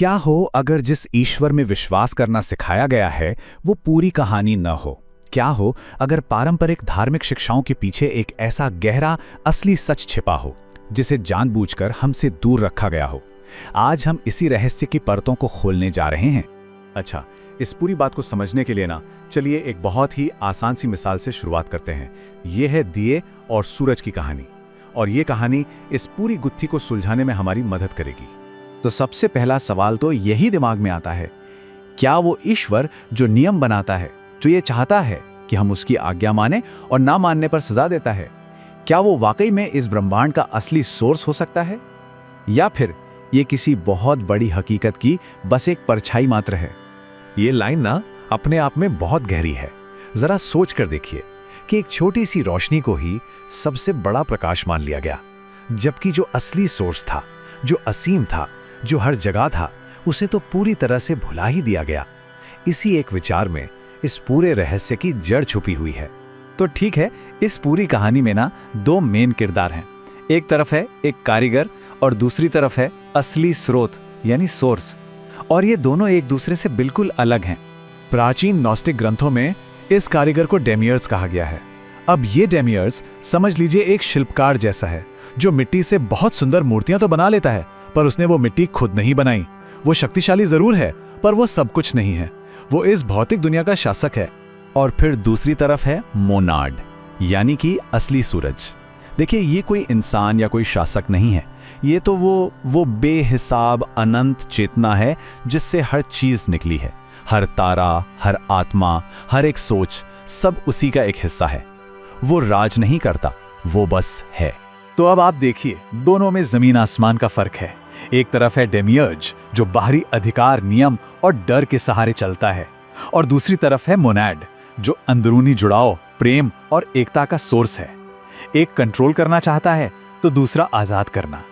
क्या हो अगर जिस ईश्वर में विश्वास करना सिखाया गया है वो पूरी कहानी न हो? क्या हो अगर पारंपरिक धार्मिक शिक्षाओं के पीछे एक ऐसा गहरा असली सच छिपा हो जिसे जानबूझकर हमसे दूर रखा गया हो? आज हम इसी रहस्य की परतों को खोलने जा रहे हैं। अच्छा, इस पूरी बात को समझने के लिए चलिए एक बहुत ही आसान सी मिसाल से शुरुआत करते हैं। ये है दिए और सूरज की कहानी, और ये कहानी इस पूरी गुत्थी को सुलझाने में हमारी मदद करेगी। तो सबसे पहला सवाल तो यही दिमाग में आता है, क्या वो ईश्वर जो नियम बनाता है, जो ये चाहता है कि हम उसकी आज्ञा माने और ना मानने पर सजा देता है, क्या वो वाकई में इस ब्रह्मांड का असली सोर्स हो सकता है, या फिर ये किसी बहुत बड़ी हकीकत की बस एक परछाई मात्र है? ये लाइन अपने आप में बहुत गहरी है। जरा सोच कर देखिए कि एक छोटी सी रोशनी को ही सबसे बड़ा प्रकाश मान लिया गया, जबकि जो असली सोर्स था, जो असीम था, जो हर जगह था, उसे तो पूरी तरह से भुला ही दिया गया। इसी एक विचार में इस पूरे रहस्य की जड़ छुपी हुई है। तो ठीक है, इस पूरी कहानी में दो मेन किरदार हैं। एक तरफ है एक कारीगर और दूसरी तरफ है असली स्रोत यानी सोर्स, और ये दोनों एक दूसरे से बिल्कुल अलग हैं। प्राचीन नॉस्टिक ग्रंथों में इस कारीगर को डेमियर्स कहा गया है। अब ये डेमियर्स समझ लीजिए एक शिल्पकार जैसा है, जो मिट्टी से बहुत सुंदर मूर्तियां तो बना लेता है, पर उसने वो मिट्टी खुद नहीं बनाई। वो शक्तिशाली जरूर है, पर वो सब कुछ नहीं है। वो इस भौतिक दुनिया का शासक है। और फिर दूसरी तरफ है मोनाड यानी कि असली सूरज। देखिए, ये कोई इंसान या कोई शासक नहीं है। ये तो वो बेहिसाब अनंत चेतना है जिससे हर चीज निकली है। हर तारा, हर आत्मा, हर एक सोच, सब उसी का एक हिस्सा है। वो राज नहीं करता, वो बस है। तो अब आप देखिए, दोनों में जमीन आसमान का फर्क है। एक तरफ है डेमियर्ज जो बाहरी अधिकार, नियम और डर के सहारे चलता है, और दूसरी तरफ है मोनाड जो अंदरूनी जुड़ाव, प्रेम और एकता का सोर्स है। एक कंट्रोल करना चाहता है तो दूसरा आजाद करना।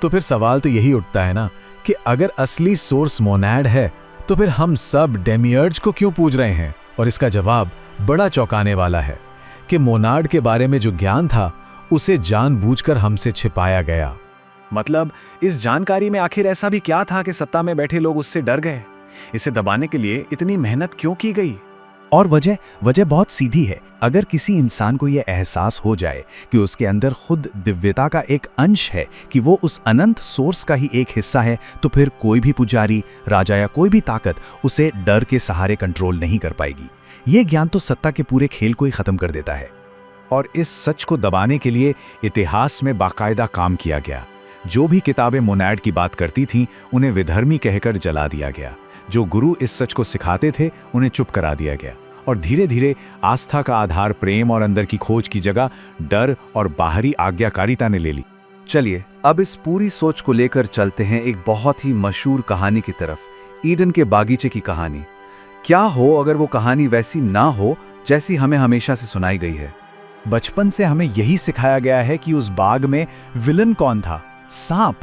तो फिर सवाल तो यही उठता है कि अगर असली सोर्स मोनाड है तो फिर हम सब डेमियर्ज को क्यों पूज रहे हैं? और इसका जवाब बड़ा चौंकाने वाला है कि मोनाड के बारे में जो ज्ञान था उसे जानबूझकर हमसे छिपाया गया। मतलब इस जानकारी में आखिर ऐसा भी क्या था कि सत्ता में बैठे लोग उससे डर गए? इसे दबाने के लिए इतनी मेहनत क्यों की गई? और वजह बहुत सीधी है। अगर किसी इंसान को यह एहसास हो जाए कि उसके अंदर खुद दिव्यता का एक अंश है, कि वो उस अनंत सोर्स का ही एक हिस्सा है, तो फिर कोई भी पुजारी, राजा या कोई भी ताकत उसे डर के सहारे कंट्रोल नहीं कर पाएगी। ये ज्ञान तो सत्ता के पूरे खेल को ही खत्म कर देता है। और इस सच को दबाने के लिए इतिहास में बाकायदा काम किया गया। जो भी किताबें मोनाड की बात करती थीं, उन्हें विधर्मी कहकर जला दिया गया। जो गुरु इस सच को सिखाते थे, उन्हें चुप करा दिया गया। और धीरे धीरे आस्था का आधार प्रेम और अंदर की खोज की जगह डर और बाहरी आज्ञाकारिता ने ले ली। चलिए अब इस पूरी सोच को लेकर चलते हैं एक बहुत ही मशहूर कहानी की तरफ, ईडन के बागीचे की कहानी। क्या हो अगर वो कहानी वैसी ना हो जैसी हमें हमेशा से सुनाई गई है? बचपन से हमें यही सिखाया गया है कि उस बाग में विलन कौन था? सांप।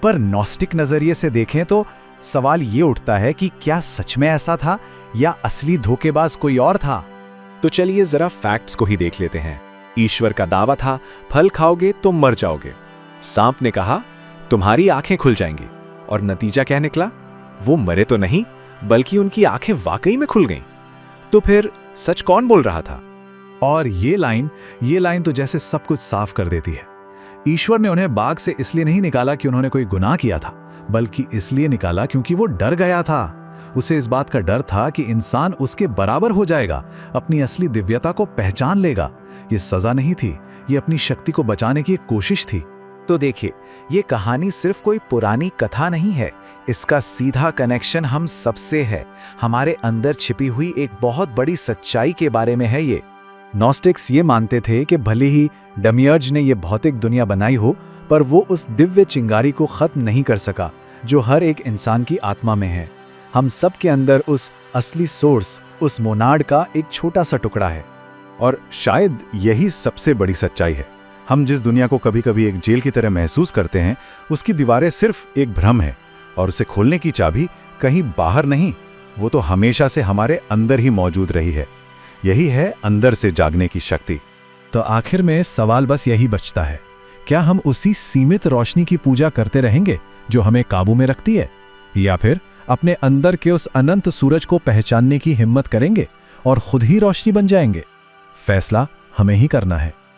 पर नॉस्टिक नजरिए से देखें तो सवाल ये उठता है कि क्या सच में ऐसा था या असली धोखेबाज कोई और था? तो चलिए जरा फैक्ट्स को ही देख लेते हैं। ईश्वर का दावा था, फल खाओगे तो मर जाओगे। सांप ने कहा, तुम्हारी आंखें खुल जाएंगी। और नतीजा क्या निकला? वो मरे तो नहीं, बल्कि उनकी आंखें वाकई में खुल गईं। तो फिर सच कौन बोल रहा था? और ये लाइन तो जैसे सब कुछ साफ कर देती है। ईश्वर ने उन्हें बाग से इसलिए नहीं निकाला कि उन्होंने कोई गुनाह किया था, बल्कि इसलिए निकाला क्योंकि वो डर गया था। उसे इस बात का डर था कि इंसान उसके बराबर हो जाएगा, अपनी असली दिव्यता को पहचान लेगा। ये सजा नहीं थी, ये अपनी शक्ति को बचाने की एक कोशिश थी। तो देखिए, ये कहानी सिर्फ कोई पुरानी कथा नहीं है। इसका सीधा कनेक्शन हम सबसे है। हमारे अंदर छिपी हुई एक बहुत बड़ी सच्चाई के बारे में है ये। नॉस्टिक्स ये मानते थे कि भले ही डेमियर्ज ने ये भौतिक दुनिया बनाई हो, पर वो उस दिव्य चिंगारी को खत्म नहीं कर सका जो हर एक इंसान की आत्मा में है। हम सब के अंदर उस असली सोर्स, उस मोनाड का एक छोटा सा टुकड़ा है। और शायद यही सबसे बड़ी सच्चाई है। हम जिस दुनिया को कभी कभी एक जेल की तरह महसूस करते हैं, उसकी दीवारें सिर्फ एक भ्रम है, और उसे खोलने की चाबी कहीं बाहर नहीं, वो तो हमेशा से हमारे अंदर ही मौजूद रही है। यही है अंदर से जागने की शक्ति। तो आखिर में सवाल बस यही बचता है, क्या हम उसी सीमित रोशनी की पूजा करते रहेंगे जो हमें काबू में रखती है, या फिर अपने अंदर के उस अनंत सूरज को पहचानने की हिम्मत करेंगे और खुद ही रोशनी बन जाएंगे? फैसला हमें ही करना है।